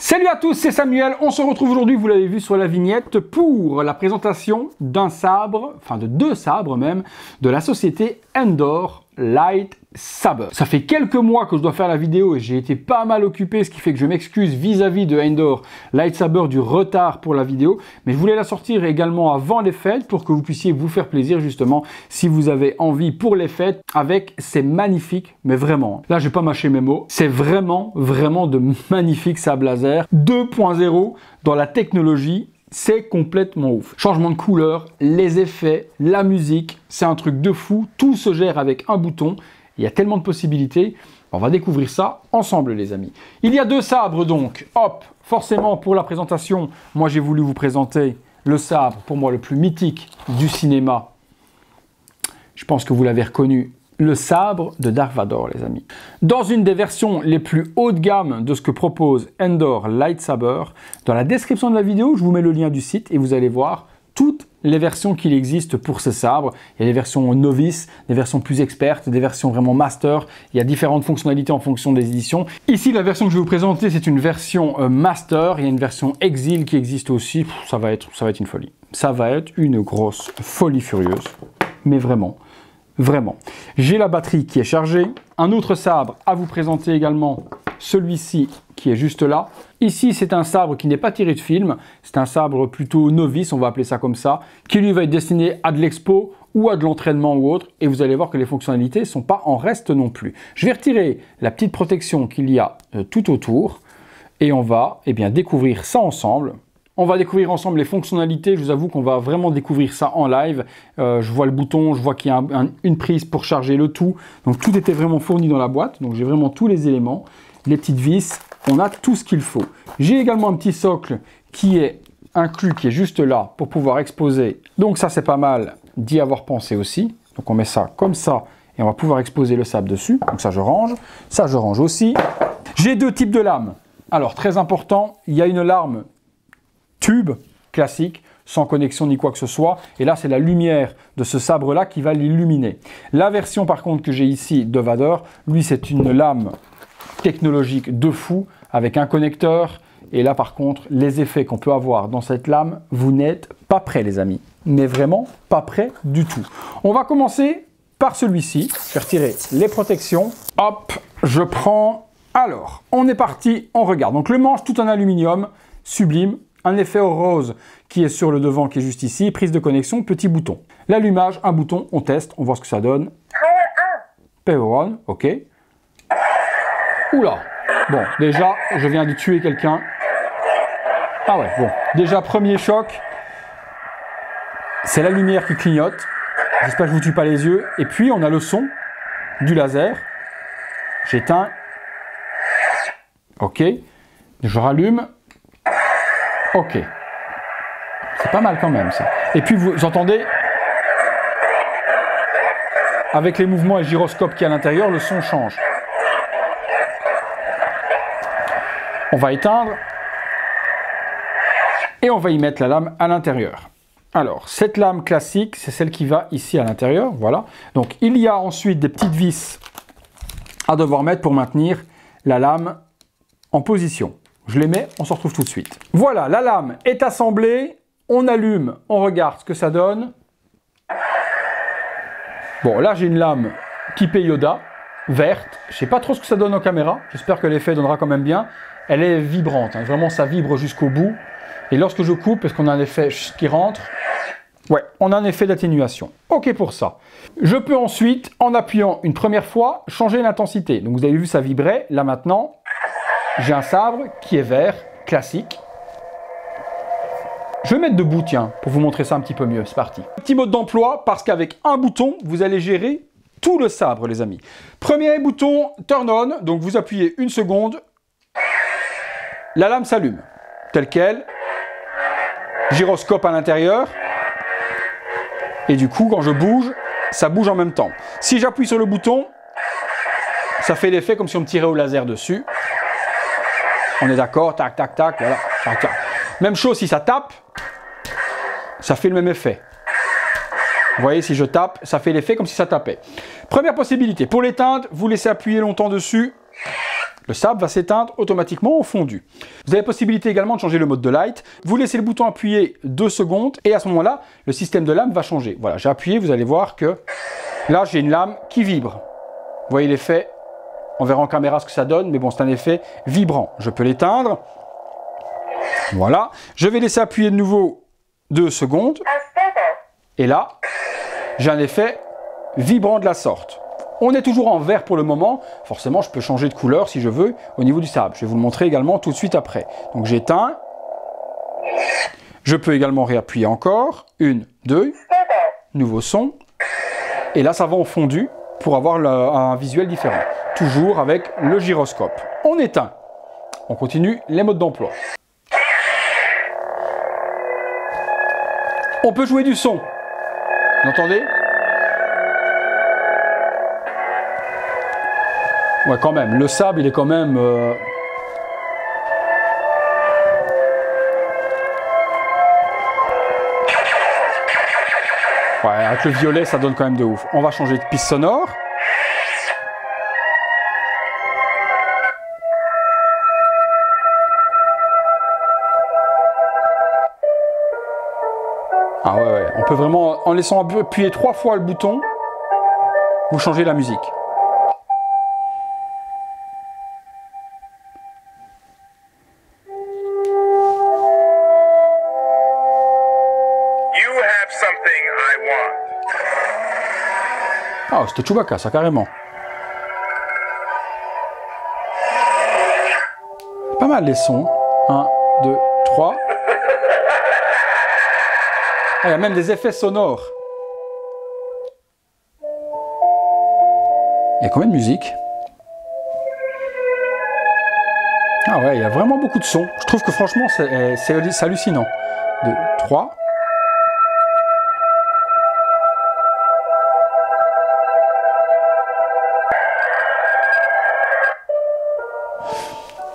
Salut à tous, c'est Samuel. On se retrouve aujourd'hui, vous l'avez vu sur la vignette, pour la présentation d'un sabre, enfin de deux sabres même, de la société Endor Lightsaber. Ça fait quelques mois que je dois faire la vidéo et j'ai été pas mal occupé, ce qui fait que je m'excuse vis-à-vis de Endor Lightsaber du retard pour la vidéo, mais je voulais la sortir également avant les fêtes pour que vous puissiez vous faire plaisir justement si vous avez envie pour les fêtes avec ces magnifiques, mais vraiment, là je vais pas mâcher mes mots, c'est vraiment de magnifiques sabres laser 2.0 dans la technologie. C'est complètement ouf. Changement de couleur, les effets, la musique, c'est un truc de fou. Tout se gère avec un bouton. Il y a tellement de possibilités. On va découvrir ça ensemble, les amis. Il y a deux sabres donc. Hop, forcément pour la présentation, moi j'ai voulu vous présenter le sabre, pour moi le plus mythique du cinéma. Je pense que vous l'avez reconnu. Le sabre de Dark Vador, les amis. Dans une des versions les plus haut de gamme de ce que propose Endor Lightsaber, dans la description de la vidéo, je vous mets le lien du site et vous allez voir toutes les versions qu'il existe pour ce sabre. Il y a des versions novices, des versions plus expertes, des versions vraiment master. Il y a différentes fonctionnalités en fonction des éditions. Ici, la version que je vais vous présenter, c'est une version master. Il y a une version exil qui existe aussi. Ça va être une folie. Ça va être une grosse folie furieuse. Mais vraiment. Vraiment. J'ai la batterie qui est chargée. Un autre sabre à vous présenter également, celui-ci qui est juste là. Ici, c'est un sabre qui n'est pas tiré de film. C'est un sabre plutôt novice, on va appeler ça comme ça, qui lui va être destiné à de l'expo ou à de l'entraînement ou autre. Et vous allez voir que les fonctionnalités ne sont pas en reste non plus. Je vais retirer la petite protection qu'il y a tout autour et on va découvrir ça ensemble. On va découvrir ensemble les fonctionnalités. Je vous avoue qu'on va vraiment découvrir ça en live. Je vois le bouton, je vois qu'il y a une prise pour charger le tout. Donc tout était vraiment fourni dans la boîte. Donc j'ai vraiment tous les éléments. Les petites vis, on a tout ce qu'il faut. J'ai également un petit socle qui est inclus, qui est juste là pour pouvoir exposer. Donc ça c'est pas mal d'y avoir pensé aussi. Donc on met ça comme ça et on va pouvoir exposer le sabre dessus. Donc ça je range aussi. J'ai deux types de lames. Alors très important, il y a une lame tube classique, sans connexion ni quoi que ce soit. Et là, c'est la lumière de ce sabre-là qui va l'illuminer. La version, par contre, que j'ai ici de Vador, lui, c'est une lame technologique de fou, avec un connecteur. Et là, par contre, les effets qu'on peut avoir dans cette lame, vous n'êtes pas prêts, les amis. Mais vraiment pas prêts du tout. On va commencer par celui-ci. Je vais retirer les protections. Hop, je prends... Alors, on est parti, on regarde. Donc, le manche tout en aluminium, sublime. Un effet au rose qui est sur le devant, qui est juste ici. Prise de connexion, petit bouton. L'allumage, un bouton, on teste, on voit ce que ça donne. Power on, ok. Oula, bon, déjà, je viens de tuer quelqu'un. Ah ouais, bon, déjà, premier choc. C'est la lumière qui clignote. J'espère que je ne vous tue pas les yeux. Et puis, on a le son du laser. J'éteins. Ok. Je rallume. Ok, c'est pas mal quand même ça. Et puis vous entendez, avec les mouvements et le gyroscope qui est à l'intérieur, le son change. On va éteindre et on va y mettre la lame à l'intérieur. Alors, cette lame classique, c'est celle qui va ici à l'intérieur, voilà. Donc, il y a ensuite des petites vis à devoir mettre pour maintenir la lame en position. Je les mets, on se retrouve tout de suite. Voilà, la lame est assemblée. On allume, on regarde ce que ça donne. Bon, là, j'ai une lame typée Yoda, verte. Je ne sais pas trop ce que ça donne en caméra. J'espère que l'effet donnera quand même bien. Elle est vibrante, hein. Vraiment, ça vibre jusqu'au bout. Et lorsque je coupe, parce qu'on a un effet qui rentre, ouais, on a un effet d'atténuation. OK pour ça. Je peux ensuite, en appuyant une première fois, changer l'intensité. Donc, vous avez vu, ça vibrait. Là, maintenant... j'ai un sabre qui est vert, classique. Je vais mettre debout, tiens, pour vous montrer ça un petit peu mieux. C'est parti. Petit mode d'emploi, parce qu'avec un bouton, vous allez gérer tout le sabre, les amis. Premier bouton, turn on. Donc, vous appuyez une seconde. La lame s'allume, telle qu'elle. Gyroscope à l'intérieur. Et du coup, quand je bouge, ça bouge en même temps. Si j'appuie sur le bouton, ça fait l'effet comme si on me tirait au laser dessus. On est d'accord, tac, tac, tac, voilà, tac, tac. Même chose si ça tape, ça fait le même effet. Vous voyez, si je tape, ça fait l'effet comme si ça tapait. Première possibilité, pour l'éteindre, vous laissez appuyer longtemps dessus le sable va s'éteindre automatiquement au fondu. Vous avez la possibilité également de changer le mode de light. Vous laissez le bouton appuyé 2 secondes et à ce moment-là, le système de lame va changer. Voilà, j'ai appuyé, vous allez voir que là, j'ai une lame qui vibre. Vous voyez l'effet? On verra en caméra ce que ça donne, mais bon, c'est un effet vibrant. Je peux l'éteindre. Voilà. Je vais laisser appuyer de nouveau 2 secondes. Et là, j'ai un effet vibrant de la sorte. On est toujours en vert pour le moment. Forcément, je peux changer de couleur si je veux au niveau du sable. Je vais vous le montrer également tout de suite après. Donc j'éteins. Je peux également réappuyer encore. 1, 2. Nouveau son. Et là, ça va en fondu pour avoir un visuel différent. Toujours avec le gyroscope. On éteint. On continue les modes d'emploi. On peut jouer du son. Vous entendez? Ouais, quand même. Le sable, il est quand même... Ouais, avec le violet, ça donne quand même de ouf. On va changer de piste sonore. Ah ouais, on peut vraiment, en laissant appuyer 3 fois le bouton, vous changez la musique. Ah, c'était Chewbacca, ça, carrément. Pas mal les sons. 1, 2, 3. Ah, il y a même des effets sonores. Il y a combien de musique? Ah ouais, il y a vraiment beaucoup de sons. Je trouve que franchement, c'est hallucinant. 2, 3.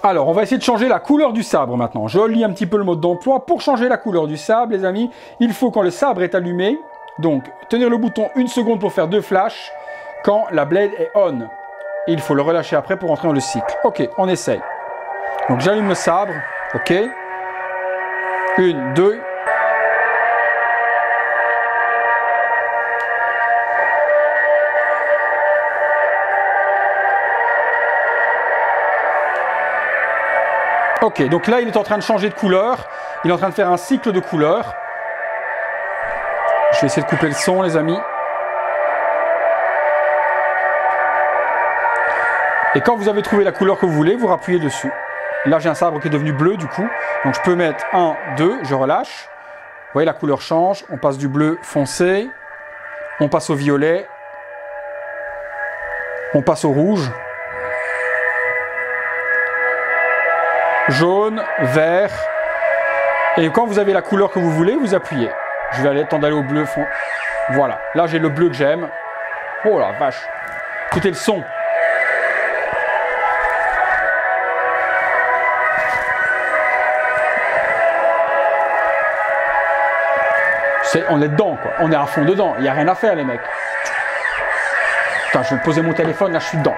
Alors, on va essayer de changer la couleur du sabre maintenant. Je lis un petit peu le mode d'emploi. Pour changer la couleur du sabre, les amis, il faut quand le sabre est allumé, donc tenir le bouton 1 seconde pour faire 2 flashs quand la blade est on. Et il faut le relâcher après pour entrer dans le cycle. Ok, on essaye. Donc j'allume le sabre. Ok. 1, 2. Ok, donc là, il est en train de changer de couleur. Il est en train de faire un cycle de couleurs. Je vais essayer de couper le son, les amis. Et quand vous avez trouvé la couleur que vous voulez, vous rappuyez dessus. Là, j'ai un sabre qui est devenu bleu, du coup. Donc, je peux mettre 1, 2, je relâche. Vous voyez, la couleur change. On passe du bleu foncé. On passe au violet. On passe au rouge. Jaune, vert. Et quand vous avez la couleur que vous voulez, vous appuyez. Je vais aller tendre d'aller au bleu fond. Voilà. Là, j'ai le bleu que j'aime. Oh la vache. Écoutez le son. On est dedans, quoi. On est à fond dedans. Il n'y a rien à faire, les mecs. Putain, je vais poser mon téléphone. Là, je suis dedans.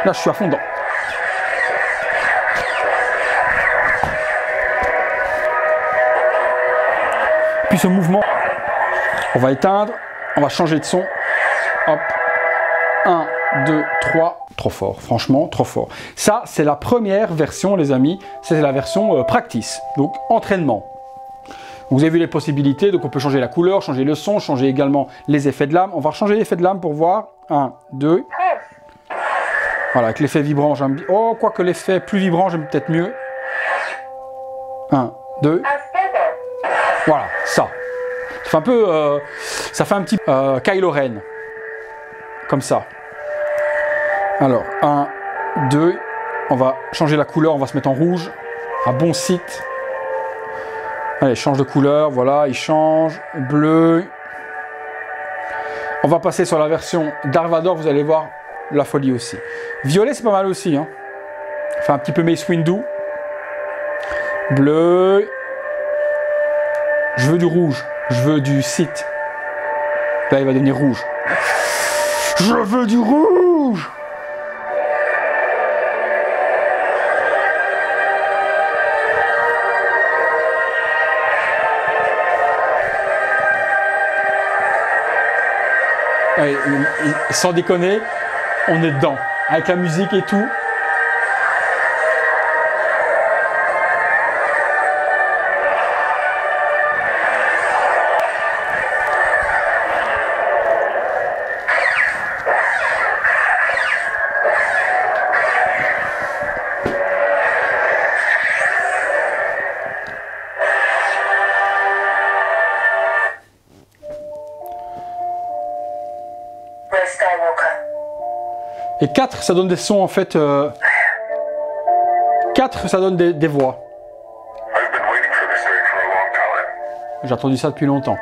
Là, je suis à fond dedans. Puis ce mouvement, on va éteindre, on va changer de son. Hop. 1, 2, 3. Trop fort, franchement, trop fort. Ça, c'est la première version, les amis. C'est la version practice, donc entraînement. Vous avez vu les possibilités, donc on peut changer la couleur, changer le son, changer également les effets de lame. On va changer l'effet de lame pour voir. 1, 2. Voilà, avec l'effet vibrant, j'aime bien. Oh, quoique l'effet plus vibrant, j'aime peut-être mieux. 1, 2. Voilà, ça. Ça fait un peu... ça fait un petit... Kylo Ren. Comme ça. Alors, 1, 2. On va changer la couleur, on va se mettre en rouge. Un bon site. Allez, change de couleur, voilà, il change. Bleu. On va passer sur la version Dark Vador, vous allez voir la folie aussi. Violet, c'est pas mal aussi. Hein. Fait un petit peu Mace Windu. Bleu. Je veux du rouge. Je veux du site. Là, il va devenir rouge. Je veux du rouge. sans déconner, on est dedans. Avec la musique et tout. Et 4, ça donne des sons en fait. 4, ça donne des voix. J'ai entendu ça depuis longtemps.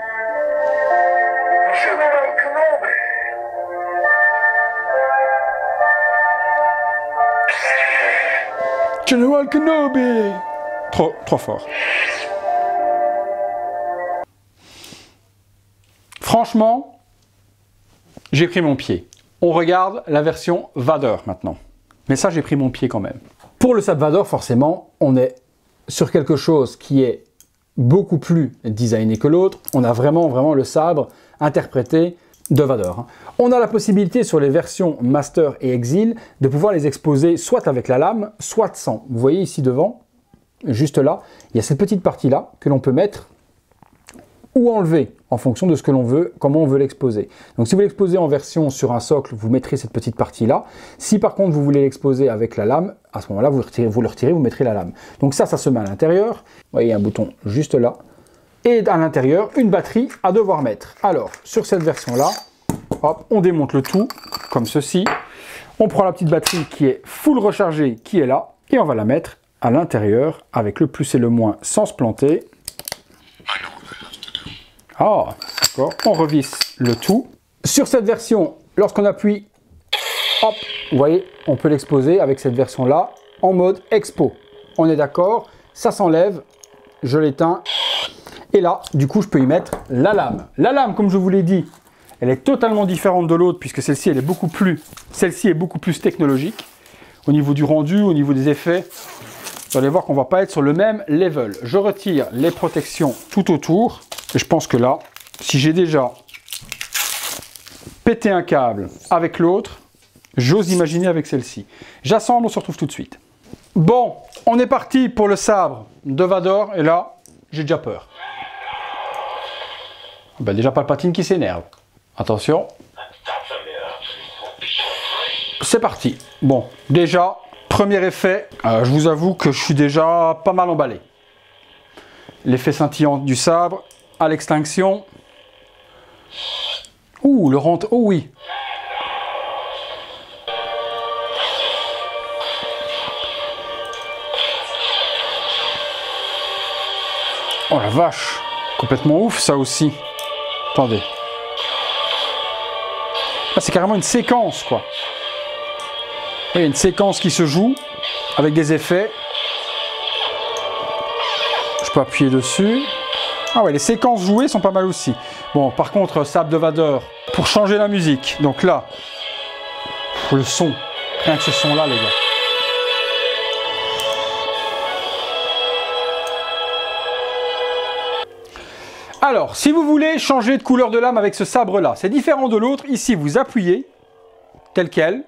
General Kenobi! Trop fort. Franchement, j'ai pris mon pied. On regarde la version Vader maintenant. Mais ça, j'ai pris mon pied quand même. Pour le sabre Vader, forcément, on est sur quelque chose qui est beaucoup plus designé que l'autre. On a vraiment le sabre interprété de Vader. On a la possibilité sur les versions Master et Exil de pouvoir les exposer soit avec la lame, soit sans. Vous voyez ici devant, juste là, il y a cette petite partie-là que l'on peut mettre ou enlever en fonction de ce que l'on veut, comment on veut l'exposer. Donc si vous l'exposez en version sur un socle, vous mettrez cette petite partie-là. Si par contre vous voulez l'exposer avec la lame, à ce moment-là, vous le retirez, vous mettrez la lame. Donc ça se met à l'intérieur. Vous voyez, il y a un bouton juste là. Et à l'intérieur, une batterie à devoir mettre. Alors, sur cette version-là, hop, on démonte le tout, comme ceci. On prend la petite batterie qui est full rechargée, qui est là, et on va la mettre à l'intérieur, avec le plus et le moins, sans se planter. Ah, d'accord, on revisse le tout. Sur cette version, lorsqu'on appuie, hop, vous voyez, on peut l'exposer avec cette version-là, en mode expo. On est d'accord, ça s'enlève, je l'éteins, et là, du coup, je peux y mettre la lame. La lame, comme je vous l'ai dit, elle est totalement différente de l'autre, puisque celle-ci, elle est beaucoup plus, technologique, au niveau du rendu, au niveau des effets. Vous allez voir qu'on ne va pas être sur le même level. Je retire les protections tout autour. Et je pense que là, si j'ai déjà pété un câble avec l'autre, j'ose imaginer avec celle-ci. J'assemble, on se retrouve tout de suite. Bon, on est parti pour le sabre de Vader. Et là, j'ai déjà peur. Ben déjà Palpatine qui s'énerve. Attention. C'est parti. Bon, déjà, premier effet, je vous avoue que je suis déjà pas mal emballé. L'effet scintillant du sabre à l'extinction. Ouh, le rentre. Oh oui. Oh la vache. Complètement ouf ça aussi. Attendez. Ah, c'est carrément une séquence quoi. Il y a une séquence qui se joue avec des effets. Je peux appuyer dessus. Ah ouais, les séquences jouées sont pas mal aussi. Bon, par contre, sabre de Vader, pour changer la musique. Donc là, le son. Rien que ce son-là, les gars. Alors, si vous voulez changer de couleur de lame avec ce sabre-là, c'est différent de l'autre. Ici, vous appuyez, tel quel,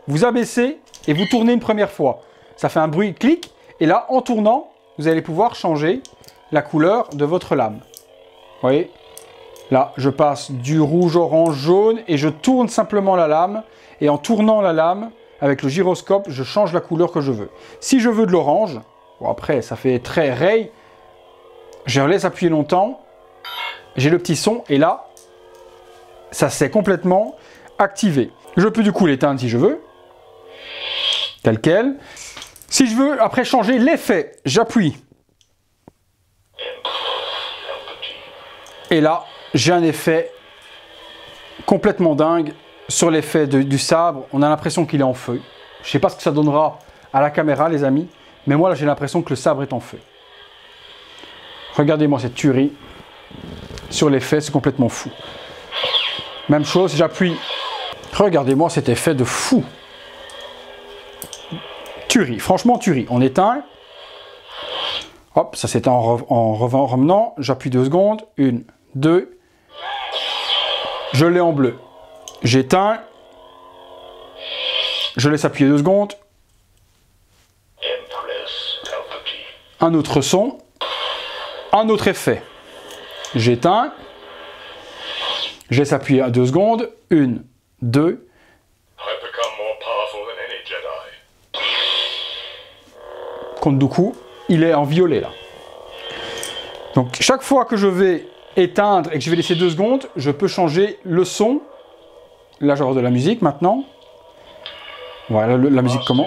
vous abaissez et vous tournez une première fois. Ça fait un bruit clic. Et là, en tournant, vous allez pouvoir changer la couleur de votre lame. Vous voyez? Là, je passe du rouge, orange, jaune et je tourne simplement la lame. Et en tournant la lame, avec le gyroscope, je change la couleur que je veux. Si je veux de l'orange, bon après, ça fait très ray, je laisse appuyer longtemps, j'ai le petit son et là, ça s'est complètement activé. Je peux du coup l'éteindre si je veux, tel quel. Si je veux après changer l'effet, j'appuie. Et là, j'ai un effet complètement dingue sur l'effet du sabre. On a l'impression qu'il est en feu. Je ne sais pas ce que ça donnera à la caméra, les amis. Mais moi, là, j'ai l'impression que le sabre est en feu. Regardez-moi cette tuerie. Sur l'effet, c'est complètement fou. Même chose, j'appuie. Regardez-moi cet effet de fou. Tuerie, franchement tuerie. On éteint. Hop, ça s'éteint en revenant. J'appuie 2 secondes. 1, 2. Je l'ai en bleu. J'éteins. Je laisse appuyer 2 secondes. Un autre son. Un autre effet. J'éteins. Je laisse appuyer à 2 secondes. 1, 2. Count Dooku, il est en violet là. Donc chaque fois que je vais éteindre et que je vais laisser 2 secondes, je peux changer le son. Là, je vais avoir de la musique maintenant. Voilà, la musique comment?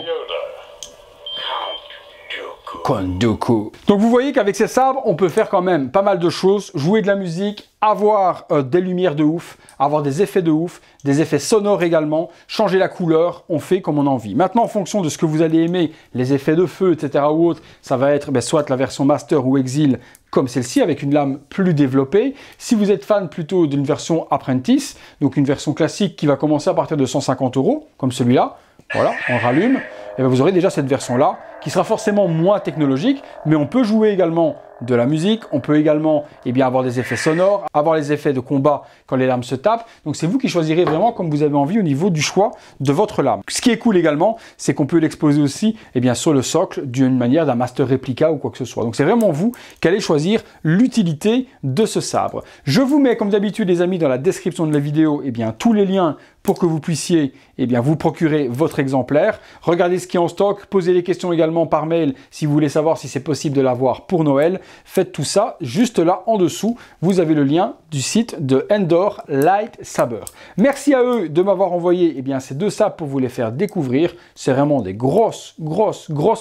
Count Dooku. Donc vous voyez qu'avec ces sabres, on peut faire quand même pas mal de choses. Jouer de la musique, avoir des lumières de ouf, avoir des effets de ouf, des effets sonores également, changer la couleur, on fait comme on a envie. Maintenant, en fonction de ce que vous allez aimer, les effets de feu, etc. ou autre, ça va être soit la version Master ou Exil, comme celle-ci, avec une lame plus développée. Si vous êtes fan plutôt d'une version Apprentice, donc une version classique qui va commencer à partir de 150 €, comme celui-là, voilà, on rallume, et bien vous aurez déjà cette version-là, qui sera forcément moins technologique, mais on peut jouer également de la musique, on peut également avoir des effets sonores, avoir les effets de combat quand les lames se tapent. Donc c'est vous qui choisirez vraiment comme vous avez envie au niveau du choix de votre lame. Ce qui est cool également, c'est qu'on peut l'exposer aussi sur le socle d'une manière d'un Master Replica ou quoi que ce soit. Donc c'est vraiment vous qui allez choisir l'utilité de ce sabre. Je vous mets comme d'habitude les amis dans la description de la vidéo tous les liens pour que vous puissiez vous procurer votre exemplaire. Regardez ce qui est en stock, posez les questions également par mail si vous voulez savoir si c'est possible de l'avoir pour Noël. Faites tout ça, juste là en dessous, vous avez le lien du site de Endor Lightsaber. Merci à eux de m'avoir envoyé ces 2 sabres pour vous les faire découvrir. C'est vraiment des grosses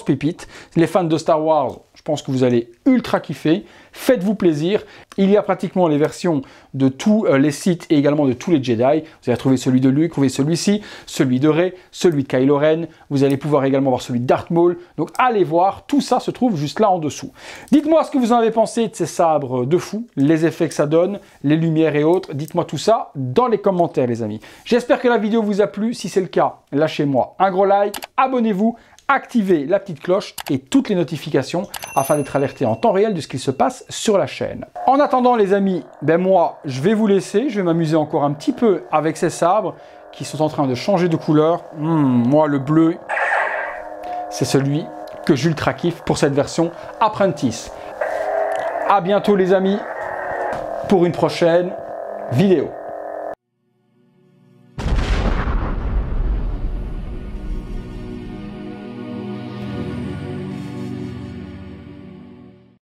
pépites. Les fans de Star Wars, je pense que vous allez ultra kiffer. Faites-vous plaisir. Il y a pratiquement les versions de tous les sites et également de tous les Jedi. Vous allez trouver celui de Luke, trouver celui-ci, celui de Rey, celui de Kylo Ren. Vous allez pouvoir également voir celui de Darth Maul. Donc allez voir, tout ça se trouve juste là en dessous. Dites-moi ce que vous en avez pensé de ces sabres de fou, les effets que ça donne, les lumières et autres. Dites-moi tout ça dans les commentaires les amis. J'espère que la vidéo vous a plu. Si c'est le cas, lâchez-moi un gros like, abonnez-vous. Activez la petite cloche et toutes les notifications afin d'être alerté en temps réel de ce qu'il se passe sur la chaîne. En attendant les amis, moi je vais vous laisser, je vais m'amuser encore un petit peu avec ces sabres qui sont en train de changer de couleur. Moi le bleu, c'est celui que j'ultra kiffe pour cette version Apprentice. A bientôt les amis pour une prochaine vidéo.